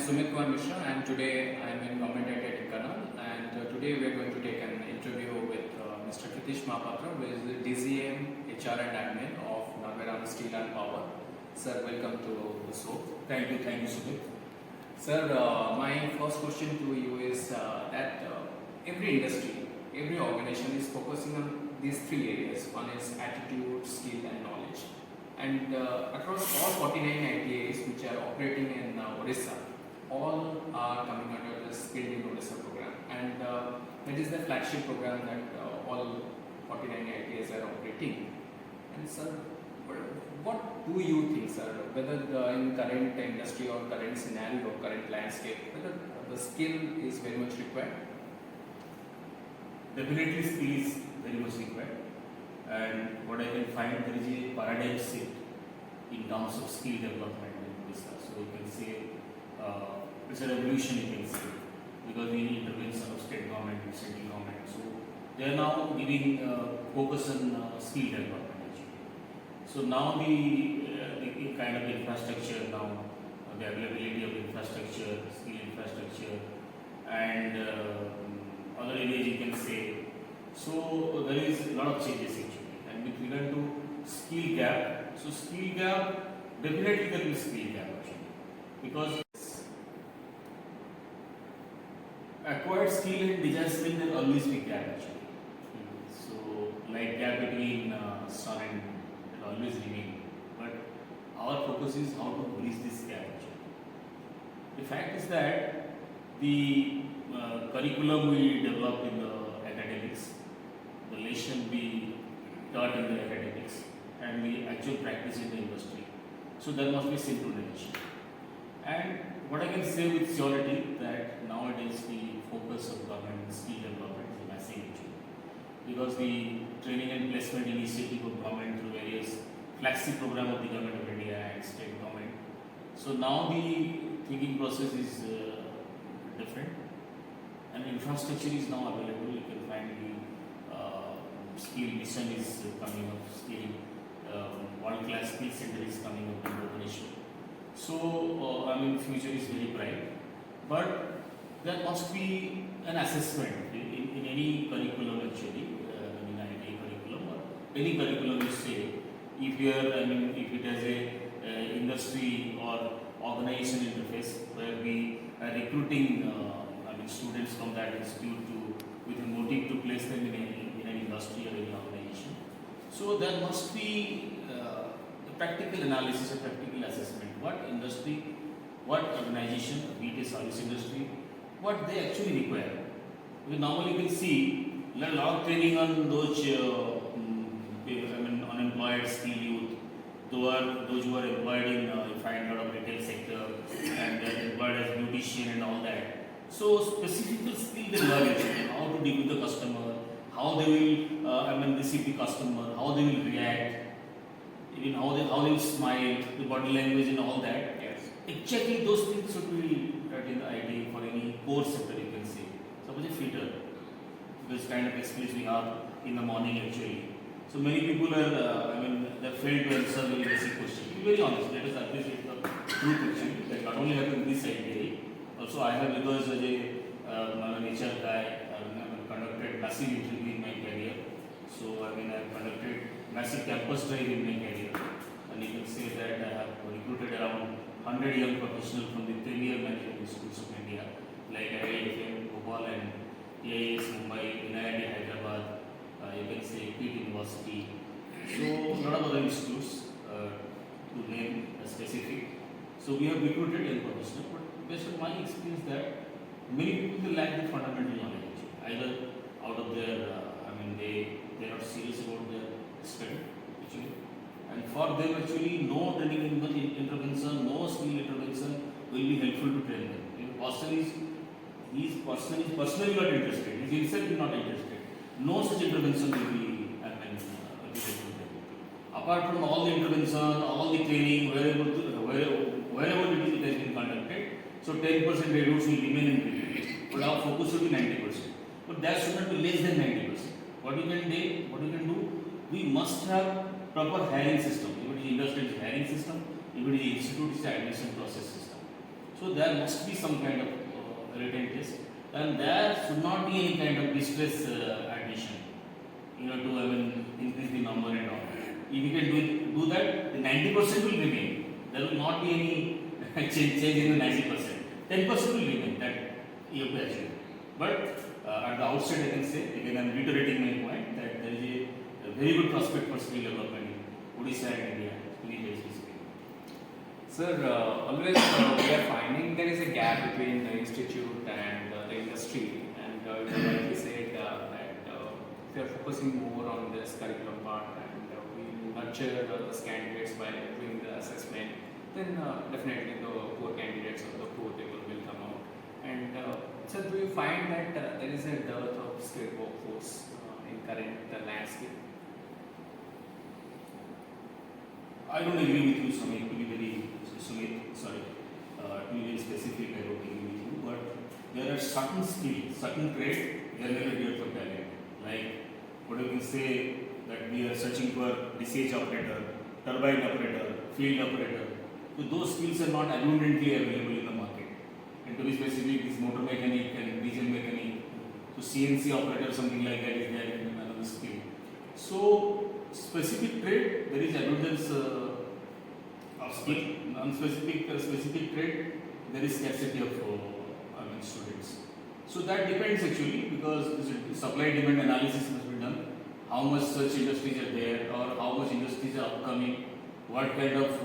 Sumit Kumar Mishra, and today I am in government at DHENKANAL, and today we are going to take an interview with Mr. Kshitish Mohapatra, who is the DGM, HR and Admin of NARBHERAM Steel and Power. Sir, welcome to the show. Thank you, Sumit. Sir, my first question to you is that every industry, every organization is focusing on these three areas. One is attitude, skill and knowledge. And across all 49 ITAs which are operating in Odisha, all are coming under the Skilled in Odisha program. And that is the flagship program that all 49 ITAs are operating. And sir, what do you think, sir, whether in current industry or current scenario or current landscape, whether the skill is very much required? Definitely skill is very much required, and what I can find, there is a paradigm shift in terms of skill development in Odisha. So you can say it's a revolution, you can say, because the intervention of state government and central government. So they are now giving focus on skill development actually. So now the kind of infrastructure now, the availability of infrastructure, skill infrastructure, and other areas you can say. So there is a lot of changes actually, and with regard to skill gap, so skill gap, definitely there is skill gap actually, because acquired skill and desired skill there always be gap actually. So like gap between sun and will always remain, but our focus is how to bridge this gap actually. The fact is that the curriculum we developed in the academics, the lesson we taught in the academics, and the actual practice in the industry. So there must be synchronization. And what I can say with surety that nowadays the focus of government skill development is massive actually, because the training and placement initiative of government through various flagship program of the government of India and state government. So now the thinking process is different, and infrastructure is now available. You can find the skill mission is coming up, skill world-class skill center is coming up in Bhubaneswar. So I mean, future is very bright, but there must be an assessment in any curriculum actually, in IT curriculum or any curriculum you say. If you are, I mean, if it has a industry or organization interface where we are recruiting students from that institute with a motive to place them in an industry or any organization. So there must be a practical analysis, a practical assessment. What industry, what organization, be it a service industry, what they actually require. We normally can see a lot of training on those unemployed skill youth, those who are employed in find a lot of retail sector and they are employed as beautician and all that. So specific skill they learn actually, how to deal with the customer, how they will receive the customer, how they will react, even how they will smile, the body language and all that. Yes. Exactly those things should be taught in the IT for any course sector you can say. Suppose a fitter, this kind of experience we have in the morning actually. So many people are, they fail to answer very basic questions. To be very honest, let us appreciate the truth actually. That not only happen in this ITA. Also, I have, because as a nature guy, I conducted massive interview in my career. So, I have conducted massive campus drive in my career. And you can say that I have recruited around 100 young professionals from the premier management schools of India, like IIFM, Bhopal and AIS Mumbai, NIIT Hyderabad, you can say Pitt University. So, a lot of other institutes to name specific. So, we have recruited young professionals. Based on my experience that many people lack the fundamental knowledge, either out of their, they are not serious about their study actually, and for them actually no training intervention, no skill intervention will be helpful to train them. If person is personally not interested, he himself is not interested, no such intervention will be helpful to them. Apart from all the intervention, all the training, wherever it has been conducted, so 10% reduce will remain in period, but our focus will be 90%. But that should not be less than 90%. What you can do, we must have proper hiring system. If it is industry, it's hiring system. If it is institute, it's admission process system. So So there must be some kind of written test, and there should not be any kind of distress admission, to increase the number and all. If you can do that, the 90% will remain. There will not be any change in the 90%. 10% will remain. That you have to achieve. But at the outset, I can say, again, I am reiterating my point that there is a very good prospect for skill development in Odisha and India. Sir, always we are finding there is a gap between the institute and the industry, and you rightly said that if we are focusing more on this curriculum part and we nurture those candidates by doing the assessment, then definitely the poor candidates or the poor people will come out. And so, do you find that there is a dearth of skilled workforce in current landscape? I don't agree with you, Sumit, to be very specific, I don't agree with you, but there are certain skills, certain trades, there may be dearth of talent. Like, what you can say that we are searching for DCH operator, turbine operator, field operator. So those skills are not abundantly available in the market. And to be specific, this motor mechanic and diesel mechanic, so CNC operator, something like that is there in another skill. So specific trade, there is abundance of skill. Specific trade, there is scarcity of students. So that depends actually, because this supply demand analysis must be done. How much such industries are there, or how much industries are upcoming, what kind of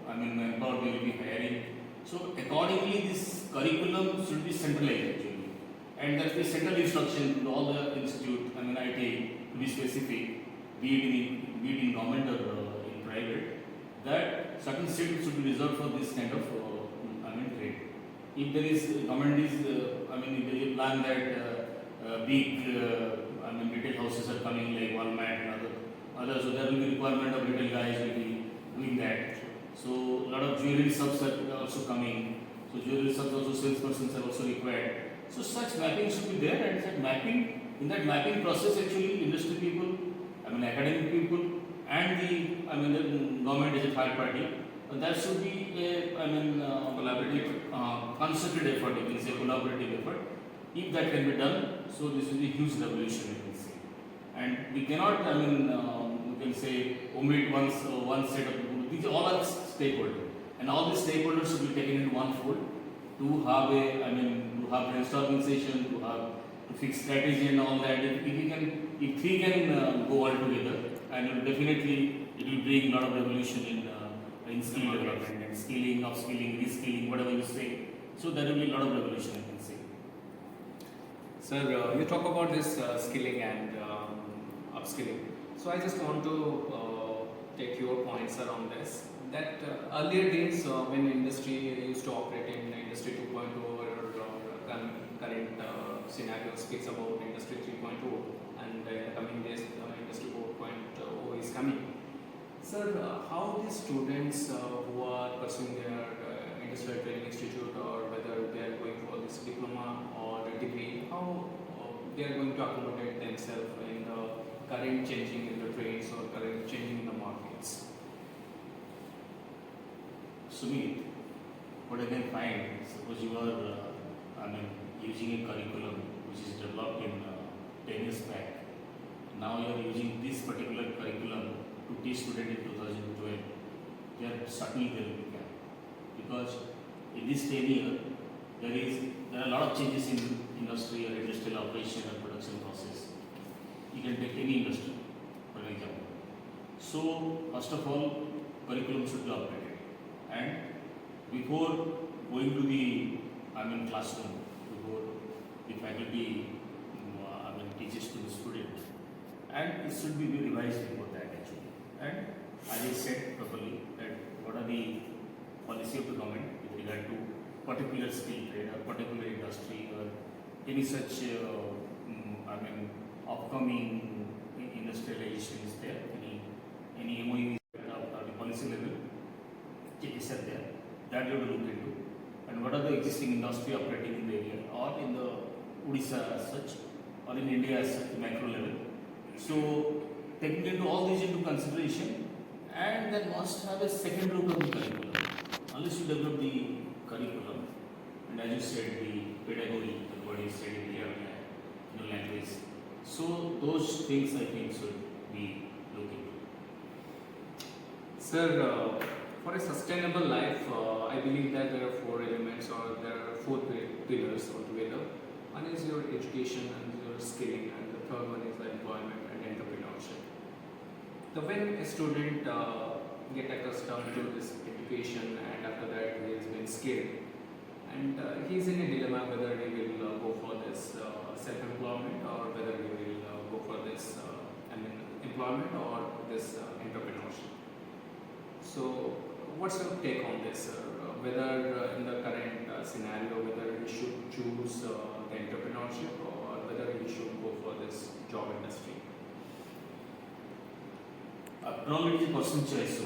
manpower we will be hiring. So accordingly, this curriculum should be centralized actually, and that the central instruction to all the institute, IT, to be specific, be it in government or in private, that certain seats should be reserved for this kind of trade. If there is government is if there is a plan that big retail houses are coming like Walmart and others, so there will be requirement of retail guys will be doing that. So a lot of jewelry shops are also coming. So jewelry shops also salespersons are also required. So such mapping should be there, and such mapping, in that mapping process actually industry people, academic people, and the government is a third party. That should be a collaborative, concerted effort. You can say collaborative effort. If that can be done, so this will be a huge revolution, you can say. And we cannot, you can say, omit one set of people. These all are stakeholders, and all these stakeholders should be taken in one fold to have to have brainstorming session, to fix strategy and all that. If we can go all together, and definitely it will bring a lot of revolution in skill development and skilling, upskilling, reskilling, whatever you say. So there will be a lot of revolution, I can say. Sir, you talk about this skilling and upskilling. So I just want to take your points around this. That earlier days when industry used to operate in industry 2.0 or current scenario speaks about industry 3.0, and in the coming days industry 4.0 is coming. Sir, how these students who are pursuing their industrial training institute, or whether they are going for this diploma or a degree, how they are going to accommodate themselves in the current changing in the trades or current changing in the markets? Sumit, what I can find, suppose you are using a curriculum which is developed in 10 years back. Now you are using this particular curriculum to teach students in 2012. Certainly there will be gap, because in this 10 years there are a lot of changes in industry or industrial operation or production process. You can take any industry for example. So first of all, curriculum should be updated, and before going to the classroom, before the faculty teaches to the student, and it should be revised before that actually. And as I said properly, that what are the policy of the government with regard to particular skill trade or particular industry or any such upcoming industrialization is there, any MOU at the policy level, changes are there, that you have to look into. And what are the existing industry operating in the area or in the Odisha as such, or in India as such, macro level. So taking into all these into consideration, and then must have a second route of the curriculum. Unless you develop the curriculum, said, the pedagogy, what you said in the language. So those things I think should be looked into. Sir, for a sustainable life, I believe that there are four elements or there are four pillars altogether. One is your education and your skilling, and the third one is the employment and entrepreneurship. So when a student get accustomed to this education and after that he has been skilled, and he is in a dilemma whether he will go for this self-employment or whether he will go for this employment or this entrepreneurship. So what's your take on this, sir? Whether in the current scenario, whether he should choose the entrepreneurship or whether he should go for this job industry? Probably it is a personal choice. So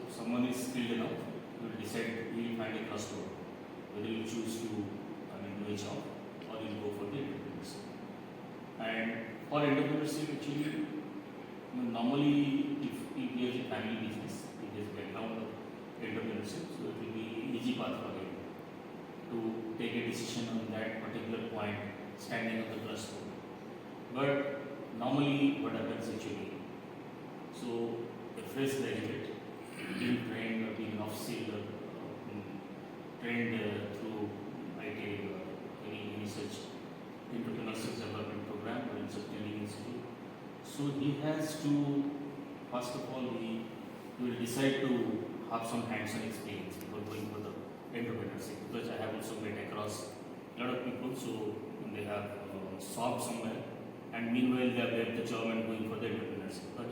if someone is skilled enough, he will decide, he will find a crossroad, whether he will choose to do a job or he will go for the entrepreneurship. And for entrepreneurship, actually, normally if he has a family business, he has background of entrepreneurship, so it will be easy path for him to take a decision on that particular point, standing on the crossroad. But normally, what happens actually? So, a fresh graduate, being trained or being off-skilled, trained through IT or any such entrepreneurship development program or in such training institute. So, he has to, first of all, he will decide to have some hands-on experience before going for the entrepreneurship. Because I have also met across a lot of people, so they have solved somewhere, and meanwhile they have left the job and going for the entrepreneurship. But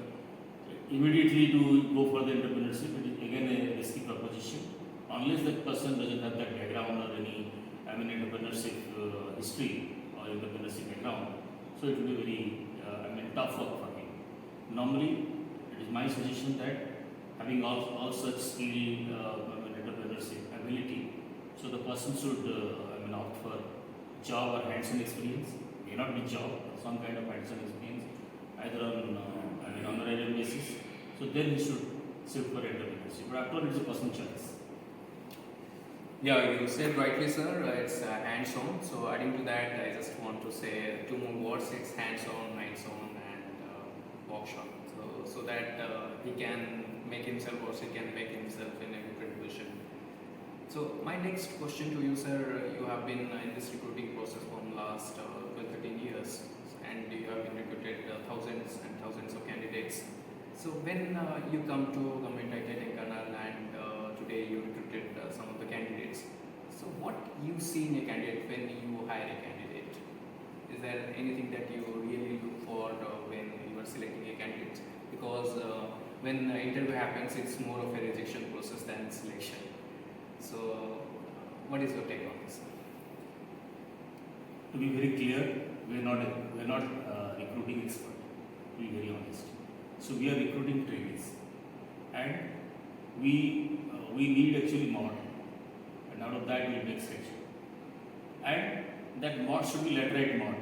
immediately to go for the entrepreneurship, it is again a risky proposition. Unless that person doesn't have that background or any entrepreneurship history or entrepreneurship background, so it will be very tough work for him. Normally, it is my suggestion that having all such skill, entrepreneurship ability, so the person should opt for job or hands-on experience. May not be job, some kind of hands-on experience, either on on a regular basis. So then he should shift for entrepreneurship. But after all, it's a personal choice. Yeah, you said rightly, sir. It's hands-on. So adding to that, I just want to say two more words. It's hands-on, hands-on, and workshop. So that he can make himself, or he can make himself in a different position. So my next question to you, sir. You have been in this recruiting process from last 12-13 years, and you have been recruited thousands and thousands of candidates. So when you come to Government IT DHENKANAL and today you recruited some of the candidates, so what you see in a candidate when you hire a candidate? Is there anything that you really look for when you are selecting a candidate? Because when the interview happens, it's more of a rejection process than selection. So what is your take on this? To be very clear, we are not recruiting expert. To be very honest, so we are recruiting trainees, and we need actually mod, and out of that we will make selection, and that mod should be laterite mod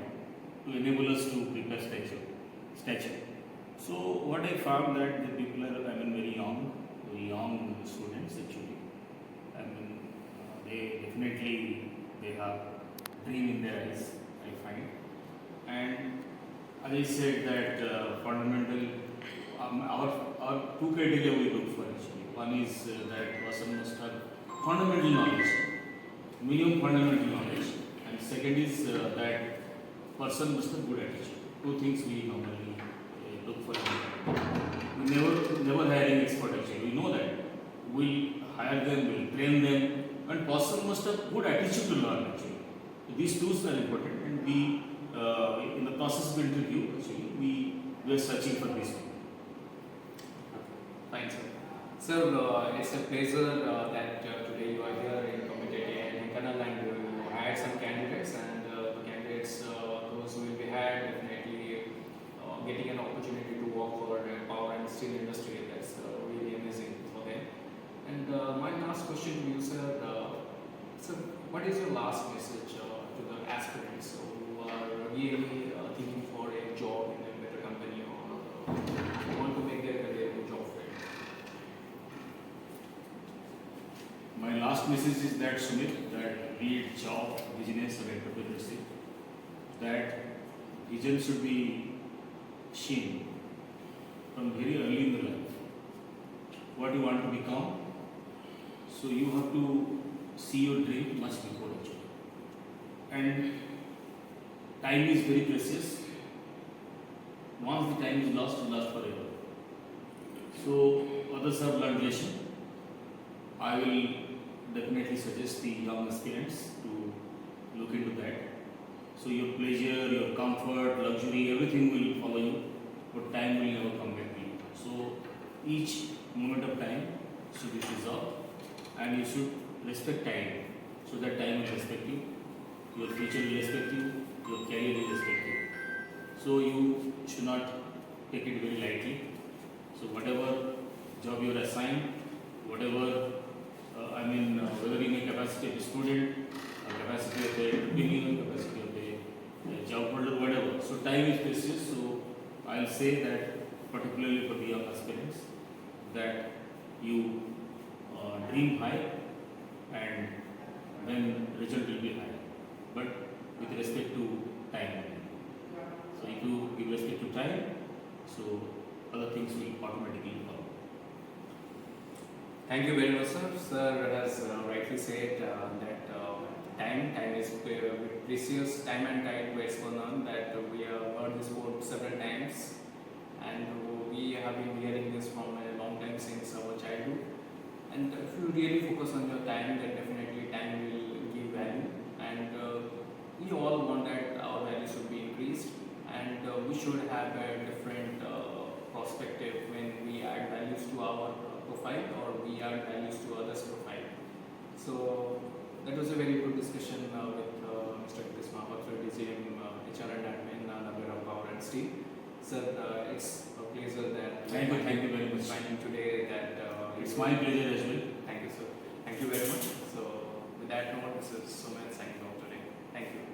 to enable us to prepare stature. So what I found that the people are very young students actually. They definitely have dream in their eyes, I find. And as I said that fundamental, our two criteria we look for actually. One is that person must have fundamental knowledge, minimum fundamental knowledge, and second is that person must have good attitude. Two things we normally look for. We never hiring expert actually. We know that. We hire them, we train them, and person must have good attitude to learn actually. These two are important, and we in the process of interview actually we are searching for this one. Fine, sir. Sir, it's a pleasure that today you are here in DHENKANAL and you hired some candidates, and the candidates, those who will be hired, definitely getting an opportunity to work for power and steel industry. That's really amazing for them. And my last question to you, sir. Sir, what is your last message to the aspirants who are really thinking for a job in a better company or want to make their career in job field? My last message is that Sumit, that be it job, business or entrepreneurship, that vision should be seen from very early in the life. What you want to become, so you have to see your dream much before actually. And time is very precious. Once the time is lost, it lasts forever. So others have learned lesson. I will definitely suggest the young aspirants to look into that. So your pleasure, your comfort, luxury, everything will follow you, but time will never come back to you. So each moment of time should be preserved, and you should respect time, so that time will respect you, your future will respect you, your career will respect you. So you should not take it very lightly. So whatever job you are assigned, whatever whether in a capacity of a student, a capacity of a entrepreneur, capacity of a job holder, whatever. So time is precious. So I'll say that particularly for the young aspirants, that you dream high, and then result will be high, but with respect to time. So if you give respect to time, so other things will automatically follow. Thank you very much, sir. Sir has rightly said that time is precious. Time and tide waits for none. That we have heard this quote several times, and we have been hearing this from a long time since our childhood. And if you really focus on your time, then definitely time will give value. And we all want that our value should be increased, and we should have a different perspective when we add values to our profile or we add values to others' profile. So that was a very good discussion with Mr. Kshitish Mohapatra, DGM, HR and Admin, NARBHERAM Power and Steel. Sir, it's a pleasure that Thank you very much. finding today that It's my pleasure as well. Thank you, sir. Thank you very much. So with that note, this is Sumit signing off today. Thank you.